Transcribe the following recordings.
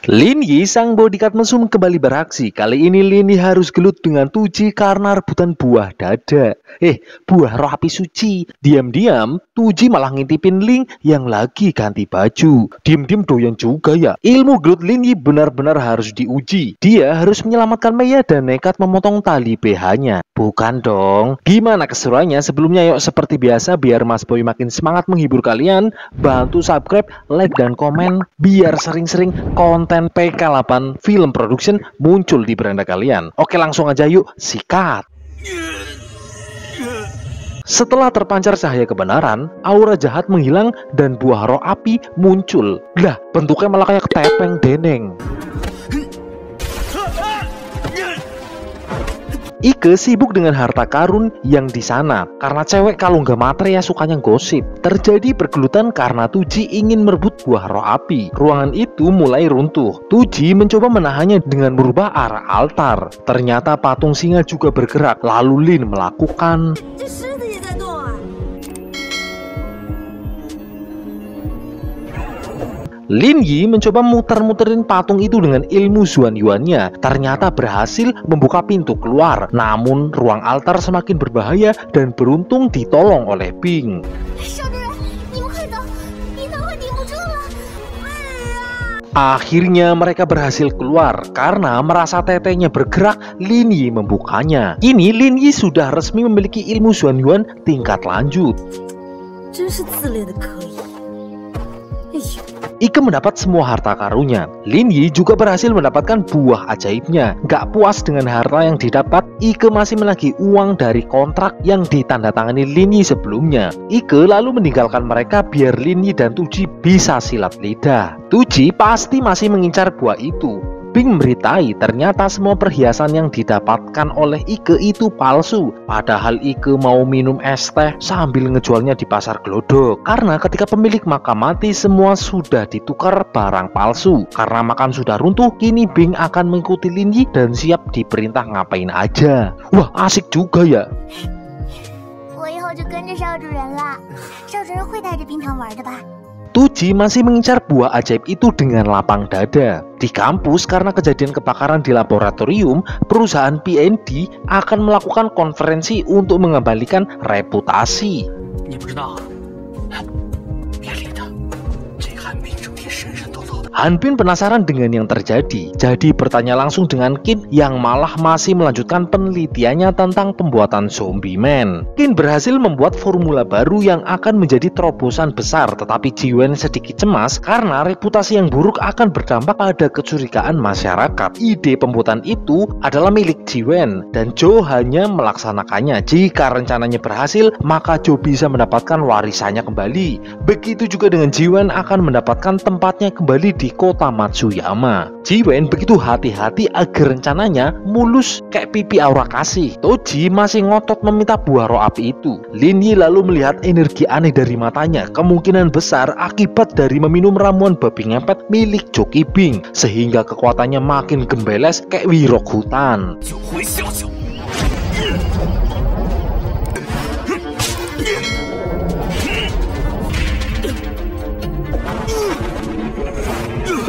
Lin Yi, sang bodyguard mesum, kembali beraksi. Kali ini Lin Yi harus gelut dengan Tuji karena rebutan buah dada. Buah roh api suci. Diam-diam, Tuji malah ngintipin Ling yang lagi ganti baju. Diam-diam doyan juga ya. Ilmu gelut Lin Yi benar-benar harus diuji. Dia harus menyelamatkan Meiya dan nekat memotong tali BH-nya. Bukan dong. Gimana keseruannya? Sebelumnya yuk seperti biasa, biar Mas Boy makin semangat menghibur kalian, bantu subscribe, like, dan komen biar sering-sering konten PK8 Film Production muncul di beranda kalian. Oke, langsung aja yuk, sikat. Setelah terpancar cahaya kebenaran, aura jahat menghilang dan buah roh api muncul. Lah, bentuknya malah kayak ketepeng deneng. Ike sibuk dengan harta karun yang di sana. Karena cewek kalau nggak matre ya sukanya gosip. Terjadi pergelutan karena Tuji ingin merebut buah roh api. Ruangan itu mulai runtuh. Tuji mencoba menahannya dengan merubah arah altar. Ternyata patung singa juga bergerak. Lalu Lin melakukan Lin Yi mencoba muter-muterin patung itu dengan ilmu Zuan-Yuannya. Ternyata berhasil membuka pintu keluar. Namun ruang altar semakin berbahaya dan beruntung ditolong oleh Bing. Akhirnya mereka berhasil keluar. Karena merasa tetenya bergerak, Lin Yi membukanya. Kini Lin Yi sudah resmi memiliki ilmu Zuan-Yuan tingkat lanjut. Ike mendapat semua harta karunnya. Lin Yi juga berhasil mendapatkan buah ajaibnya. Gak puas dengan harta yang didapat, Ike masih menagih uang dari kontrak yang ditandatangani Lin Yi sebelumnya. Ike lalu meninggalkan mereka biar Lin Yi dan Tuji bisa silat lidah. Tuji pasti masih mengincar buah itu. Bing memberitai ternyata semua perhiasan yang didapatkan oleh Ike itu palsu. Padahal Ike mau minum es teh sambil ngejualnya di pasar gelodok. Karena ketika pemilik makam mati, semua sudah ditukar barang palsu. Karena makam sudah runtuh, kini Bing akan mengikuti Lin Yi dan siap diperintah ngapain aja. Wah, asik juga ya. Tuji masih mengincar buah ajaib itu dengan lapang dada. Di kampus, karena kejadian kebakaran di laboratorium, perusahaan PND akan melakukan konferensi untuk mengembalikan reputasi. Hanbin penasaran dengan yang terjadi, jadi bertanya langsung dengan Qin yang malah masih melanjutkan penelitiannya tentang pembuatan zombie man. Qin berhasil membuat formula baru yang akan menjadi terobosan besar, tetapi Jiwen sedikit cemas karena reputasi yang buruk akan berdampak pada kecurigaan masyarakat. Ide pembuatan itu adalah milik Jiwen dan Jo hanya melaksanakannya. Jika rencananya berhasil, maka Jo bisa mendapatkan warisannya kembali. Begitu juga dengan Jiwen akan mendapatkan tempatnya kembali di kota Matsuyama. Jiwen begitu hati-hati agar rencananya mulus kayak pipi aura kasih. Toji masih ngotot meminta buah roh api itu. Lin Yi lalu melihat energi aneh dari matanya. Kemungkinan besar akibat dari meminum ramuan babi ngepet milik Joki Bing, sehingga kekuatannya makin gembeles kayak wirok hutan.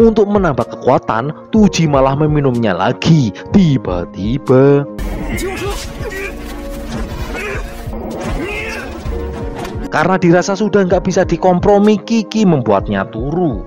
Untuk menambah kekuatan, Tuji malah meminumnya lagi. Tiba-tiba karena dirasa sudah nggak bisa dikompromi, Kiki membuatnya turu.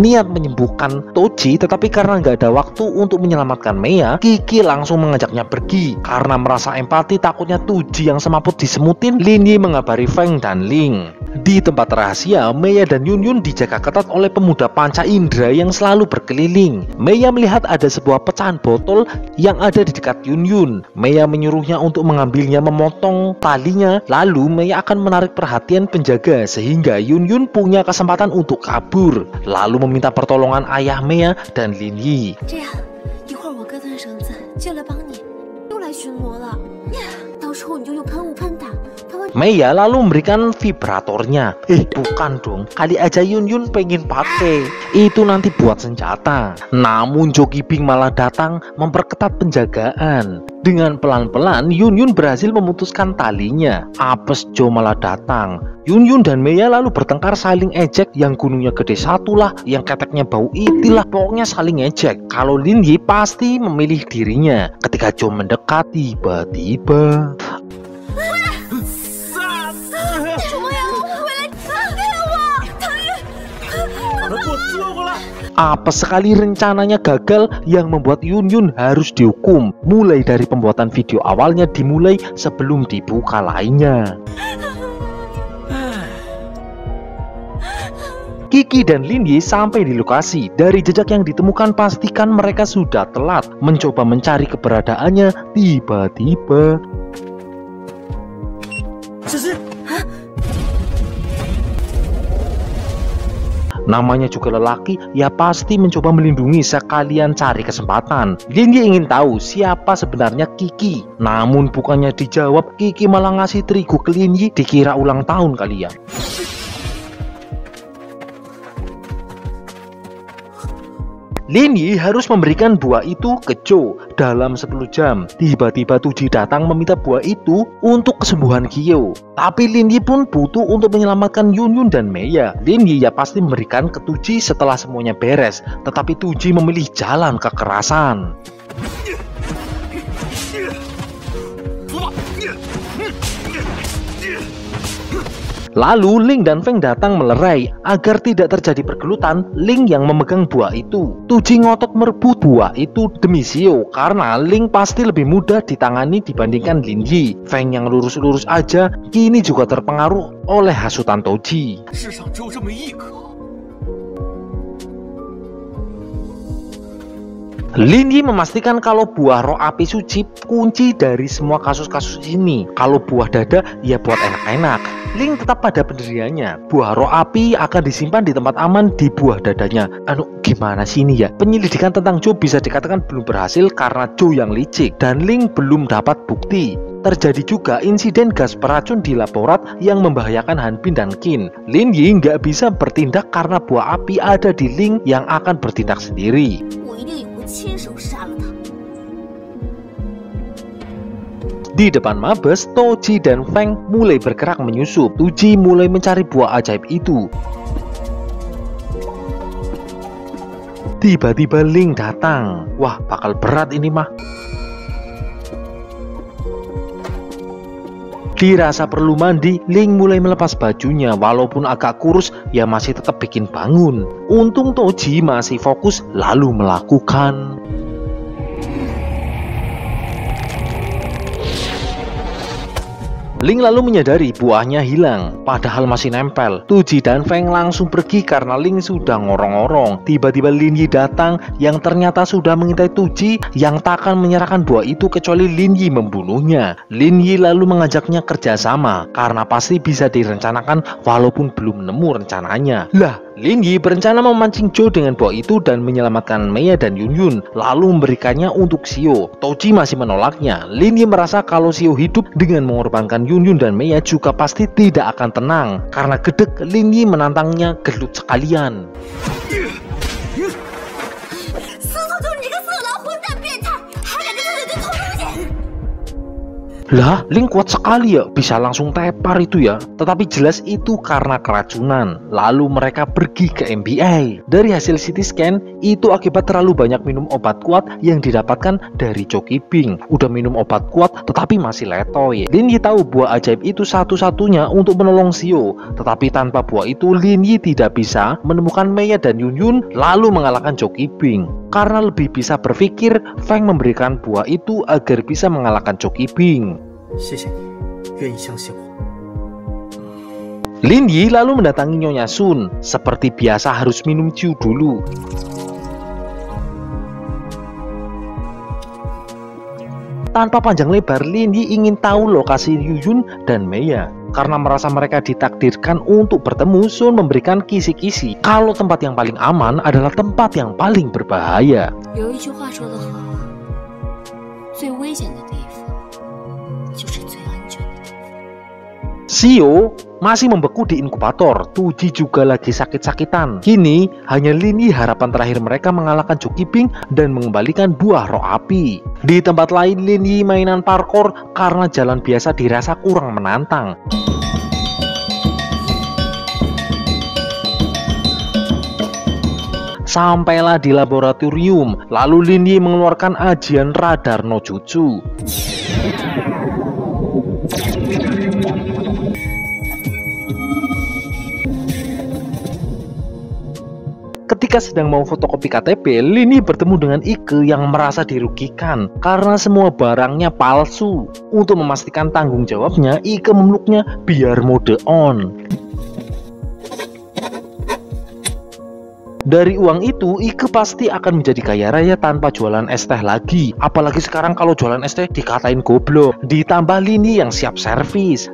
Niat menyembuhkan Toji, tetapi karena nggak ada waktu untuk menyelamatkan Meiya, Kiki langsung mengajaknya pergi. Karena merasa empati takutnya Tuji yang semaput disemutin, Lin Yi mengabari Feng dan Ling. Di tempat rahasia, Meiya dan Yun Yun dijaga ketat oleh pemuda panca indera yang selalu berkeliling. Meiya melihat ada sebuah pecahan botol yang ada di dekat Yun Yun. Meiya menyuruhnya untuk mengambilnya, memotong talinya, lalu Meiya akan menarik perhatian penjaga sehingga Yun Yun punya kesempatan untuk kabur. Lalu meminta pertolongan ayah Meiya dan Lin Yi. Mei lalu memberikan vibratornya. Bukan dong, kali aja Yun pengen pakai. Itu nanti buat senjata. Namun Jo Ki-ping malah datang memperketat penjagaan. Dengan pelan-pelan Yun berhasil memutuskan talinya. Apes Jo malah datang. Yun dan Mei lalu bertengkar saling ejek, yang gunungnya gede satulah, yang keteknya bau itilah, pokoknya saling ejek. Kalau Lin Yi pasti memilih dirinya. Ketika Jo mendekat, tiba-tiba apa sekali rencananya gagal, yang membuat Yun harus dihukum. Mulai dari pembuatan video awalnya dimulai sebelum dibuka lainnya. Kiki dan Lin Yi sampai di lokasi. Dari jejak yang ditemukan pastikan mereka sudah telat. Mencoba mencari keberadaannya, tiba-tiba namanya juga lelaki, ya pasti mencoba melindungi sekalian cari kesempatan. Lin Yi ingin tahu siapa sebenarnya Kiki. Namun bukannya dijawab, Kiki malah ngasih terigu ke Lin Yi, dikira ulang tahun kali ya. Lin Yi harus memberikan buah itu ke Jo dalam 10 jam. Tiba-tiba Tuji datang meminta buah itu untuk kesembuhan Kyo. Tapi Lin Yi pun butuh untuk menyelamatkan Yun dan Mei. Lin Yi ya pasti memberikan ke Tuji setelah semuanya beres. Tetapi Tuji memilih jalan kekerasan. Lalu Ling dan Feng datang melerai. Agar tidak terjadi pergelutan, Ling yang memegang buah itu. Tuji ngotot merebut buah itu demi Xiao, karena Ling pasti lebih mudah ditangani dibandingkan Lin Yi. Feng yang lurus-lurus aja kini juga terpengaruh oleh hasutan Toji. Lin Yi memastikan kalau buah roh api suci kunci dari semua kasus-kasus ini. Kalau buah dada ya buat enak-enak. Ling tetap pada pendiriannya. Buah roh api akan disimpan di tempat aman di buah dadanya. Gimana sih ini ya? Penyelidikan tentang Jo bisa dikatakan belum berhasil karena Jo yang licik dan Ling belum dapat bukti. Terjadi juga insiden gas beracun di laborat yang membahayakan Han Bin dan Qin. Lin Yi nggak bisa bertindak karena buah api ada di Ling yang akan bertindak sendiri. Di depan Mabes, Toji dan Feng mulai bergerak menyusup. Tuji mulai mencari buah ajaib itu. Tiba-tiba Ling datang. Wah, bakal berat ini mah. Dirasa perlu mandi, Ling mulai melepas bajunya. Walaupun agak kurus, ya masih tetap bikin bangun. Untung Toji masih fokus lalu melakukan. Ling lalu menyadari buahnya hilang, padahal masih nempel. Tuji dan Feng langsung pergi karena Ling sudah ngorong-ngorong. Tiba-tiba Lin Yi datang yang ternyata sudah mengintai Tuji yang tak akan menyerahkan buah itu kecuali Lin Yi membunuhnya. Lin Yi lalu mengajaknya kerjasama karena pasti bisa direncanakan walaupun belum nemu rencananya. Lah, Lin Yi berencana memancing Jo dengan buah itu dan menyelamatkan Mei dan Yun, lalu memberikannya untuk Xiao. Toji masih menolaknya. Lin Yi merasa kalau Xiao hidup dengan mengorbankan Yun dan Mei juga pasti tidak akan tenang. Karena gedek, Lin Yi menantangnya gelut sekalian. Lah, Ling kuat sekali ya, bisa langsung tepar itu ya. Tetapi jelas itu karena keracunan. Lalu mereka pergi ke MBA. Dari hasil CT scan, itu akibat terlalu banyak minum obat kuat yang didapatkan dari Jo Ki-ping. Udah minum obat kuat, tetapi masih letoy. Lin Yi tahu buah ajaib itu satu-satunya untuk menolong Xiao. Tetapi tanpa buah itu, Lin Yi tidak bisa menemukan Mei dan Yun, lalu mengalahkan Jo Ki-ping. Karena lebih bisa berpikir, Feng memberikan buah itu agar bisa mengalahkan Jo Ki-ping. Lin Yi lalu mendatangi Nyonya Sun. Seperti biasa harus minum Ciu dulu. Tanpa panjang lebar, Lin Yi ingin tahu lokasi Yun dan Mei. Karena merasa mereka ditakdirkan untuk bertemu, Sun memberikan kisi-kisi kalau tempat yang paling aman adalah tempat yang paling berbahaya. Xiao masih membeku di inkubator, Tuji juga lagi sakit-sakitan. Kini hanya Lin Yi harapan terakhir mereka mengalahkan Zhou Qibing dan mengembalikan buah roh api. Di tempat lain Lin Yi mainan parkour karena jalan biasa dirasa kurang menantang. Sampailah di laboratorium, lalu Lin Yi mengeluarkan ajian radar no jutsu. Ketika sedang mau fotokopi KTP, Lin Yi bertemu dengan Ike yang merasa dirugikan karena semua barangnya palsu. Untuk memastikan tanggung jawabnya, Ike memeluknya biar mode on. Dari uang itu, Ike pasti akan menjadi kaya raya tanpa jualan es teh lagi. Apalagi sekarang kalau jualan es teh dikatain goblok. Ditambah Lin Yi yang siap servis.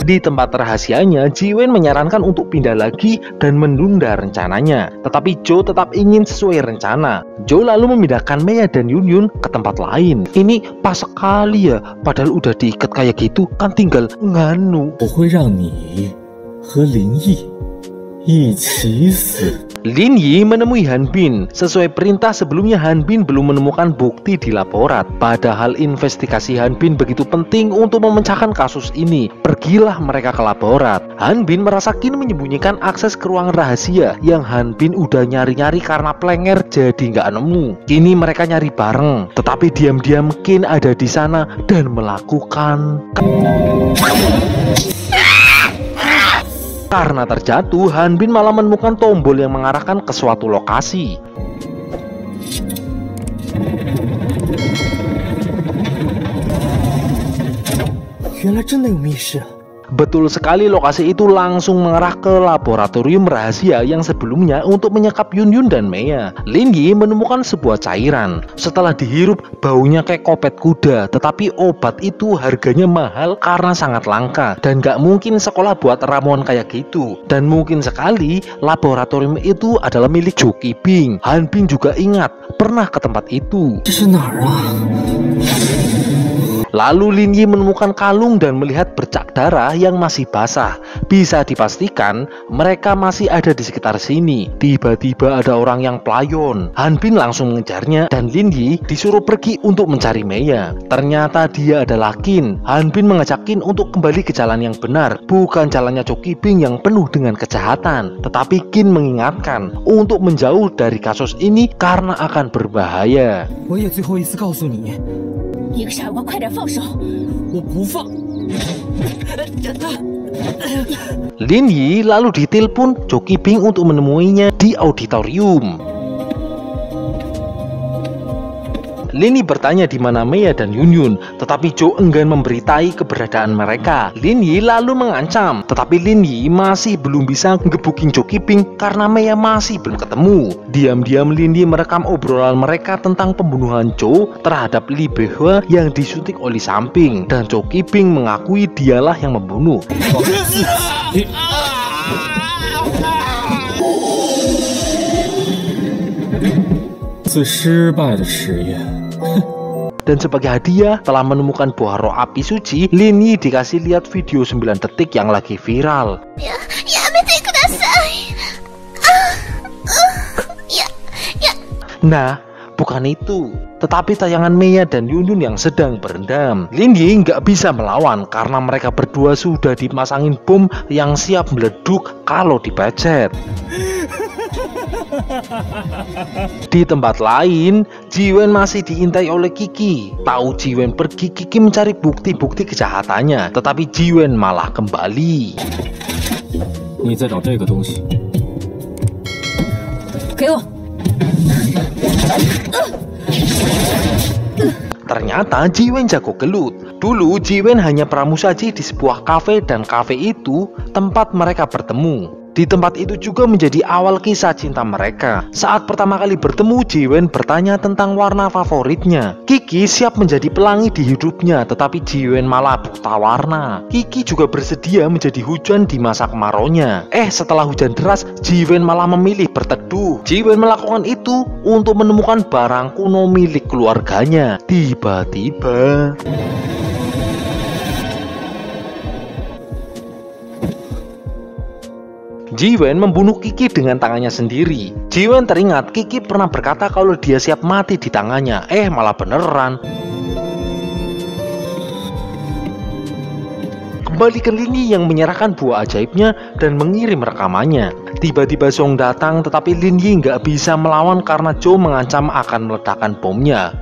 Di tempat rahasianya, Jiwen menyarankan untuk pindah lagi dan menunda rencananya. Tetapi Zhou tetap ingin sesuai rencana. Zhou lalu memindahkan Mei dan Yunyun ke tempat lain. Ini pas sekali ya, padahal udah diikat kayak gitu, kan tinggal nganu. Lin Yi menemui Han Bin. Sesuai perintah sebelumnya, Han Bin belum menemukan bukti di laborat. Padahal investigasi Han Bin begitu penting untuk memecahkan kasus ini. Pergilah mereka ke laborat. Han Bin merasa Qin menyembunyikan akses ke ruangan rahasia yang Han Bin udah nyari-nyari karena plenger jadi nggak nemu. Kini mereka nyari bareng, tetapi diam-diam Qin ada di sana dan melakukan. Karena terjatuh, Han Bin malah menemukan tombol yang mengarahkan ke suatu lokasi. Betul sekali, lokasi itu langsung mengarah ke laboratorium rahasia yang sebelumnya untuk menyekap Yunyun dan Mei. Lin Yi menemukan sebuah cairan. Setelah dihirup, baunya kayak kopet kuda. Tetapi obat itu harganya mahal karena sangat langka. Dan gak mungkin sekolah buat ramuan kayak gitu. Dan mungkin sekali laboratorium itu adalah milik Zhou Qibing. Han Bin juga ingat pernah ke tempat itu. Lalu Lin Yi menemukan kalung dan melihat bercak darah yang masih basah. Bisa dipastikan mereka masih ada di sekitar sini. Tiba-tiba ada orang yang pelayon. Han Bin langsung mengejarnya dan Lin Yi disuruh pergi untuk mencari Mei. Ternyata dia adalah Qin. Han Bin mengajak Qin untuk kembali ke jalan yang benar, bukan jalannya Zhou Qibing yang penuh dengan kejahatan. Tetapi Qin mengingatkan untuk menjauh dari kasus ini karena akan berbahaya. Lin Yi lalu ditelepon Zhou Qibing untuk menemuinya di auditorium. Lin Yi bertanya di mana Mei dan Yunyun, tetapi Zhou enggan memberitai keberadaan mereka. Lin Yi lalu mengancam, tetapi Lin Yi masih belum bisa ngebuking Zhou Qibing karena Mei masih belum ketemu. Diam-diam Lin Yi merekam obrolan mereka tentang pembunuhan Zhou terhadap Li Beihua yang disuntik oli samping, dan Zhou Qibing mengakui dialah yang membunuh. Dan sebagai hadiah telah menemukan buah roh api suci, Lin Yi dikasih lihat video 9 detik yang lagi viral. Nah, bukan itu, tetapi tayangan Mei dan Yunyun yang sedang berendam. Lin Yi nggak bisa melawan karena mereka berdua sudah dimasangin bom yang siap meleduk kalau dipecet. Di tempat lain, Jiwen masih diintai oleh Qi. Tahu Jiwen pergi, Qi mencari bukti-bukti kejahatannya, tetapi Jiwen malah kembali. Ternyata Jiwen jago gelut. Dulu Jiwen hanya pramusaji di sebuah kafe dan kafe itu tempat mereka bertemu. Di tempat itu juga menjadi awal kisah cinta mereka. Saat pertama kali bertemu, Jiwen bertanya tentang warna favoritnya. Kiki siap menjadi pelangi di hidupnya, tetapi Jiwen malah buta warna. Kiki juga bersedia menjadi hujan di masa kemaraunya. Setelah hujan deras, Jiwen malah memilih berteduh. Jiwen melakukan itu untuk menemukan barang kuno milik keluarganya. Tiba-tiba Jiwen membunuh Kiki dengan tangannya sendiri. Jiwen teringat Kiki pernah berkata kalau dia siap mati di tangannya. Malah beneran. Kembali ke Linyi yang menyerahkan buah ajaibnya dan mengirim rekamannya. Tiba-tiba Song datang, tetapi Linyi nggak bisa melawan karena Zhou mengancam akan meledakkan bomnya.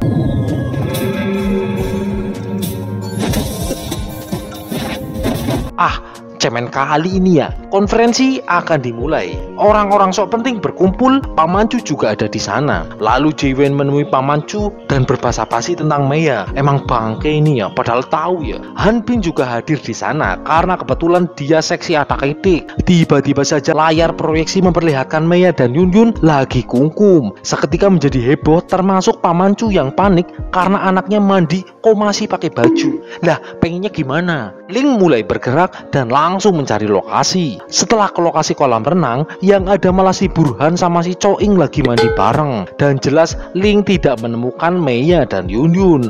Cemen kali ini ya. Konferensi akan dimulai. Orang-orang sok penting berkumpul. Pak Manchu juga ada di sana. Lalu Jiwen menemui Pak Manchu dan berbasa-basi tentang Meya. Emang bangke ini ya, padahal tahu ya. Han Bin juga hadir di sana karena kebetulan dia seksi atak-atik. Tiba-tiba saja layar proyeksi memperlihatkan Meya dan Yun Yun lagi kungkum. Seketika menjadi heboh, termasuk Pak Manchu yang panik karena anaknya mandi kok masih pakai baju. Lah, pengennya gimana? Ling mulai bergerak dan langsung mencari lokasi. Setelah ke lokasi kolam renang, yang ada malah si Burhan sama si Choing lagi mandi bareng. Dan jelas Ling tidak menemukan Meya dan Yun Yun.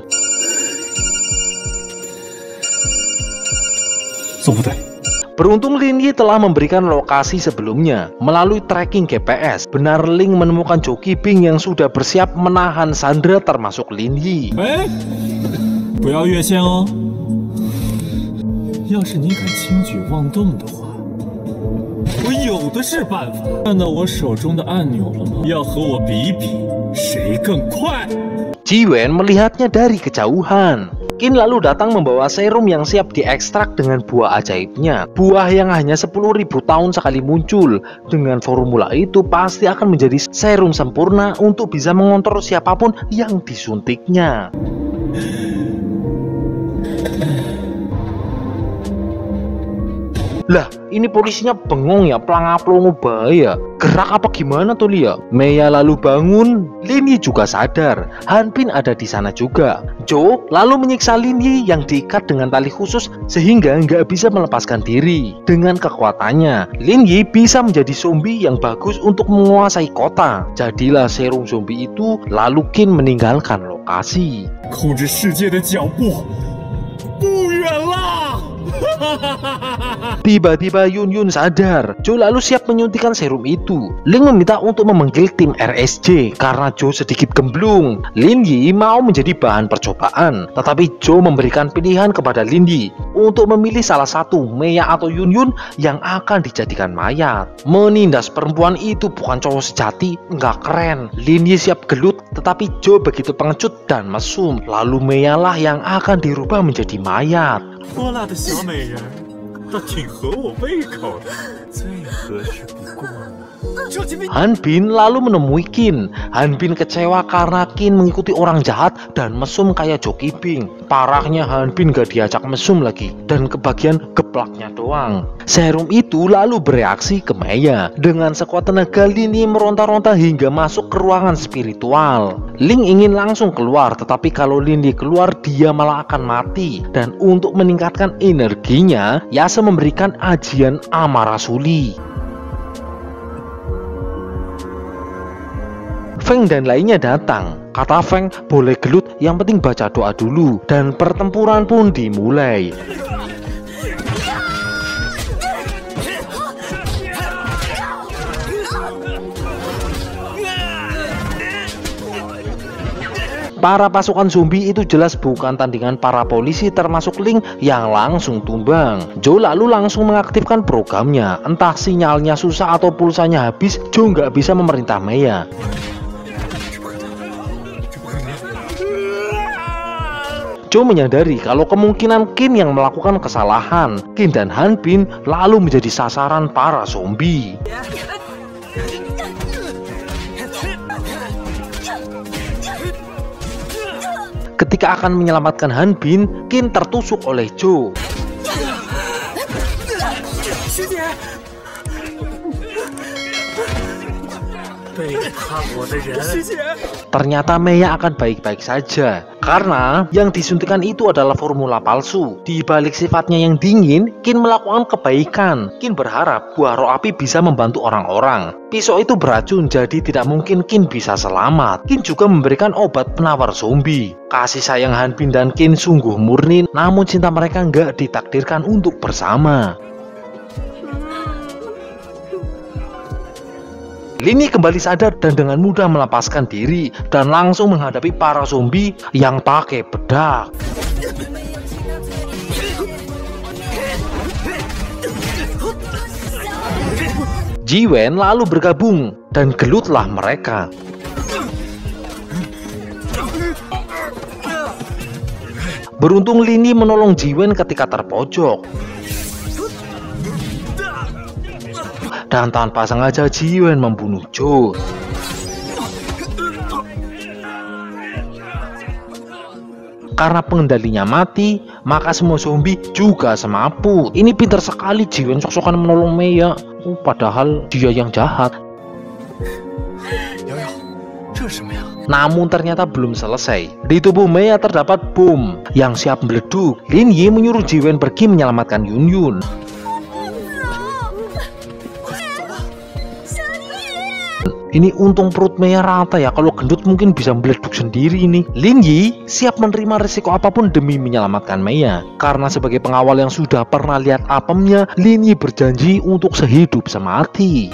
Beruntung Linyi telah memberikan lokasi sebelumnya. Melalui tracking GPS, benar Ling menemukan Zhou Qibing yang sudah bersiap menahan Sandra termasuk Linyi. 不要越线哦！要是你敢轻举妄动的话，我有的是办法。看到我手中的按钮了吗？要和我比一比，谁更快？ Jiwen melihatnya dari kejauhan. Qin lalu datang membawa serum yang siap diekstrak dengan buah ajaibnya. Buah yang hanya 10.000 tahun sekali muncul. Dengan formula itu pasti akan menjadi serum sempurna untuk bisa mengontrol siapapun yang disuntiknya. Lah, ini polisinya bengong ya, pelangap-pelongo bahaya. Gerak apa gimana tuh Lia? Meya lalu bangun, Linyi juga sadar. Han Bin ada di sana juga. Zhou lalu menyiksa Linyi yang diikat dengan tali khusus sehingga nggak bisa melepaskan diri. Dengan kekuatannya, Linyi bisa menjadi zombie yang bagus untuk menguasai kota. Jadilah serum zombie itu, lalu Qin meninggalkan lokasi. 控制世界的脚步不远了。 Tiba-tiba Yun Yun sadar. Zhou lalu siap menyuntikkan serum itu. Ling meminta untuk memanggil tim RSJ karena Zhou sedikit gemblung. Linyi mau menjadi bahan percobaan, tetapi Zhou memberikan pilihan kepada Linyi untuk memilih salah satu, Meya atau Yun Yun yang akan dijadikan mayat. Menindas perempuan itu bukan cowok sejati, nggak keren. Linyi siap gelut, tetapi Zhou begitu pengecut dan mesum. Lalu Meya lah yang akan dirubah menjadi mayat. 泼辣的小美人，倒挺合我胃口的，最合适不过了。 Han Bin lalu menemui Qin. Han Bin kecewa karena Qin mengikuti orang jahat dan mesum kayak Zhou Qibing. Parahnya Han Bin gak diajak mesum lagi dan kebagian geplaknya doang. Serum itu lalu bereaksi ke Meya. Dengan sekuat tenaga Linyi meronta-ronta hingga masuk ke ruangan spiritual. Ling ingin langsung keluar, tetapi kalau Linyi keluar dia malah akan mati. Dan untuk meningkatkan energinya, Yase memberikan ajian Amarasuli. Feng dan lainnya datang. Kata Feng, boleh gelut, yang penting baca doa dulu. Dan pertempuran pun dimulai. Para pasukan zombie itu jelas bukan tandingan para polisi termasuk Ling yang langsung tumbang. Zhou lalu langsung mengaktifkan programnya. Entah sinyalnya susah atau pulsanya habis, Zhou nggak bisa memerintah Meya. Zhou menyadari kalau kemungkinan Qin yang melakukan kesalahan. Qin dan Han Bin lalu menjadi sasaran para zombie. Ketika akan menyelamatkan Han Bin, Qin tertusuk oleh Zhou. Ternyata Meiya akan baik-baik saja karena yang disuntikan itu adalah formula palsu. Di balik sifatnya yang dingin, Qin melakukan kebaikan. Qin berharap buah roh api bisa membantu orang-orang. Pisau itu beracun, jadi tidak mungkin Qin bisa selamat. Qin juga memberikan obat penawar zombie. Kasih sayang Han Bin dan Qin sungguh murni, namun cinta mereka nggak ditakdirkan untuk bersama. Lin Yi kembali sadar dan dengan mudah melepaskan diri dan langsung menghadapi para zombie yang pakai bedak. Ji Wen lalu bergabung dan gelutlah mereka. Beruntung Lin Yi menolong Ji Wen ketika terpojok. Dan tanpa sengaja Ji Wen membunuh Jo. Karena pengendalinya mati, maka semua zombie juga semaput. Ini pintar sekali Ji Wen sok-sokan menolong Meiya, padahal dia yang jahat. Namun ternyata belum selesai. Di tubuh Meiya terdapat bom yang siap meleduk. Lin Yi menyuruh Ji Wen pergi menyelamatkan Yun Yun. Ini untung perut Meiya rata ya, kalau gendut mungkin bisa meleduk sendiri nih. Lin Yi siap menerima risiko apapun demi menyelamatkan Meiya. Karena sebagai pengawal yang sudah pernah lihat apemnya, Lin Yi berjanji untuk sehidup semati.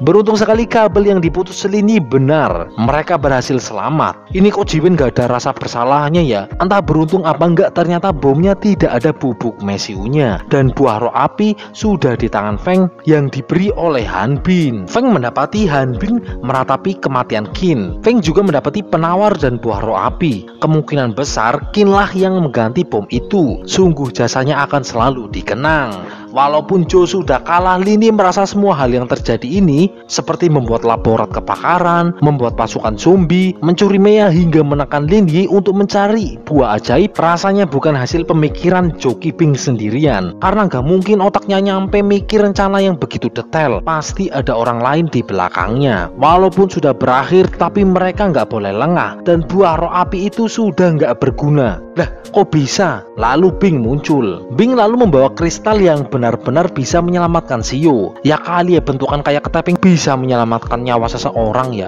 Beruntung sekali kabel yang diputus Lin Yi benar. Mereka berhasil selamat. Ini kok Ji Wen gak ada rasa bersalahnya ya? Entah beruntung apa enggak, ternyata bomnya tidak ada bubuk mesiunya. Dan buah roh api sudah di tangan Feng yang diberi oleh Han Bin. Feng mendapati Han Bin meratapi kematian Qin. Feng juga mendapati penawar dan buah roh api. Kemungkinan besar Qin lah yang mengganti bom itu. Sungguh jasanya akan selalu dikenang. Walaupun Jo sudah kalah, Lin Yi merasa semua hal yang terjadi ini seperti membuat laborat kebakaran, membuat pasukan zombie, mencuri Meiya hingga menekan Lin Yi untuk mencari buah ajaib, rasanya bukan hasil pemikiran Jo Qibing sendirian. Karena nggak mungkin otaknya nyampe mikir rencana yang begitu detail, pasti ada orang lain di belakangnya. Walaupun sudah berakhir, tapi mereka nggak boleh lengah dan buah roh api itu sudah nggak berguna. Lah, kok bisa? Lalu Bing muncul. Bing lalu membawa kristal yang benar-benar bisa menyelamatkan Xiu. Ya kali ya, bentukan kayak keteping bisa menyelamatkan nyawa seseorang ya.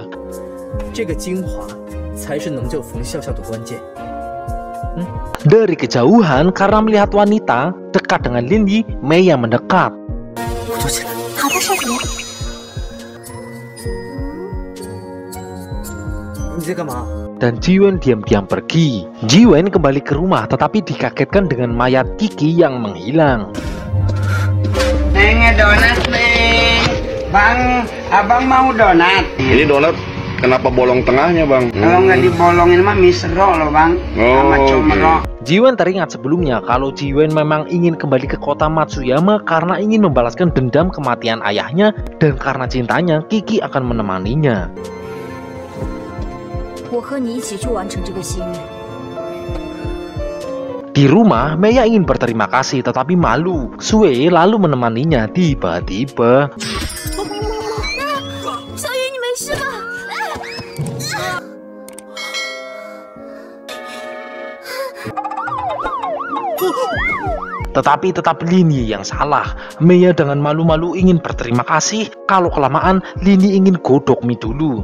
Dari kejauhan, karena melihat wanita dekat dengan Lin Yi, Meiya mendekat. Dan Ji Wen diam-diam pergi. Ji Wen kembali ke rumah tetapi dikagetkan dengan mayat Kiki yang menghilang. Neng, donat neng. Bang, abang mau donat? Ini donat kenapa bolong tengahnya bang? Kalau nggak dibolongin mah misro loh bang. Sama comro. Ji Wen teringat sebelumnya kalau Ji Wen memang ingin kembali ke kota Matsuyama karena ingin membalaskan dendam kematian ayahnya, dan karena cintanya Kiki akan menemaninya. Di rumah, Meiya ingin berterima kasih tetapi malu. Sue lalu menemaninya tiba-tiba. Tetapi tetap Lin Yi yang salah. Meiya dengan malu-malu ingin berterima kasih. Kalau kelamaan, Lin Yi ingin godok mie dulu.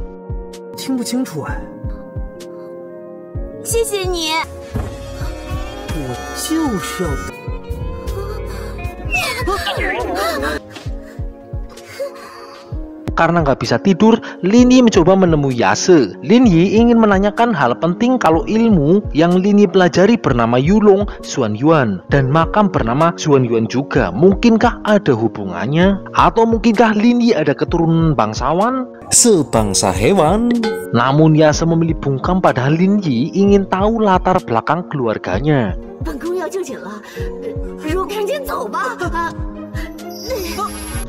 Karena nggak bisa tidur, Lin Yi mencoba menemui Yase. Lin Yi ingin menanyakan hal penting kalau ilmu yang Lin Yi pelajari bernama Yulong Xuan Yuan dan makam bernama Xuan Yuan juga. Mungkinkah ada hubungannya? Atau mungkinkah Lin Yi ada keturunan bangsawan? Sebangsa hewan? Namun Yase memilih bungkam padahal Lin Yi ingin tahu latar belakang keluarganya.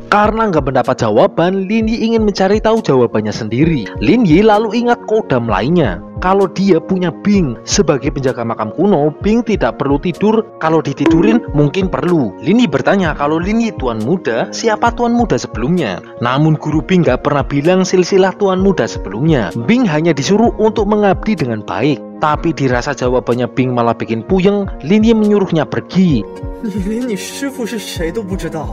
Karena nggak mendapat jawaban, Lin Yi ingin mencari tahu jawabannya sendiri. Lin Yi lalu ingat kodam lainnya. kalau dia punya Bing. Sebagai penjaga makam kuno, Bing tidak perlu tidur. Kalau ditidurin mungkin perlu. Lin Yi bertanya kalau Lin Yi tuan muda, siapa tuan muda sebelumnya. Namun guru Bing gak pernah bilang silsilah tuan muda sebelumnya. Bing hanya disuruh untuk mengabdi dengan baik. Tapi dirasa jawabannya Bing malah bikin puyeng, Lin Yi menyuruhnya pergi. 你连你师傅是谁都不知道？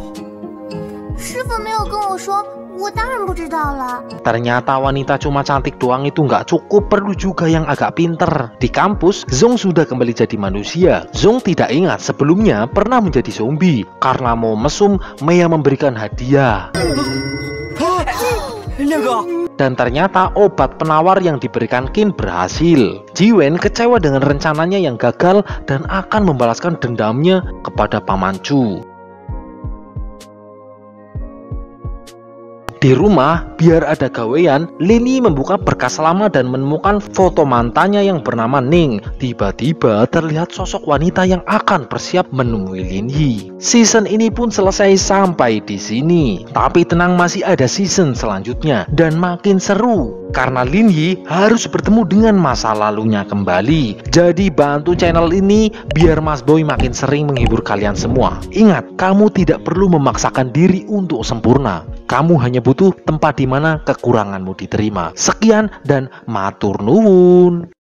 师傅没有跟我说，我当然不知道了。 Ternyata wanita cuma cantik doang itu nggak cukup, perlu juga yang agak pinter. Di kampus, Zhong sudah kembali jadi manusia. Zhong tidak ingat sebelumnya pernah menjadi zombie. Karena mau mesum, Maya memberikan hadiah. 烈哥， Dan ternyata obat penawar yang diberikan Qin berhasil. Jiwen kecewa dengan rencananya yang gagal dan akan membalaskan dendamnya kepada Paman Chu. Di rumah, biar ada gawean, Lin Yi membuka berkas lama dan menemukan foto mantannya yang bernama Ning. Tiba-tiba terlihat sosok wanita yang akan bersiap menemui Lin Yi. Season ini pun selesai sampai di sini. Tapi tenang, masih ada season selanjutnya dan makin seru. Karena Lin Yi harus bertemu dengan masa lalunya kembali. Jadi bantu channel ini biar Mas Boy makin sering menghibur kalian semua. Ingat, kamu tidak perlu memaksakan diri untuk sempurna. Kamu hanya butuh tempat di mana kekuranganmu diterima. Sekian dan matur nuwun.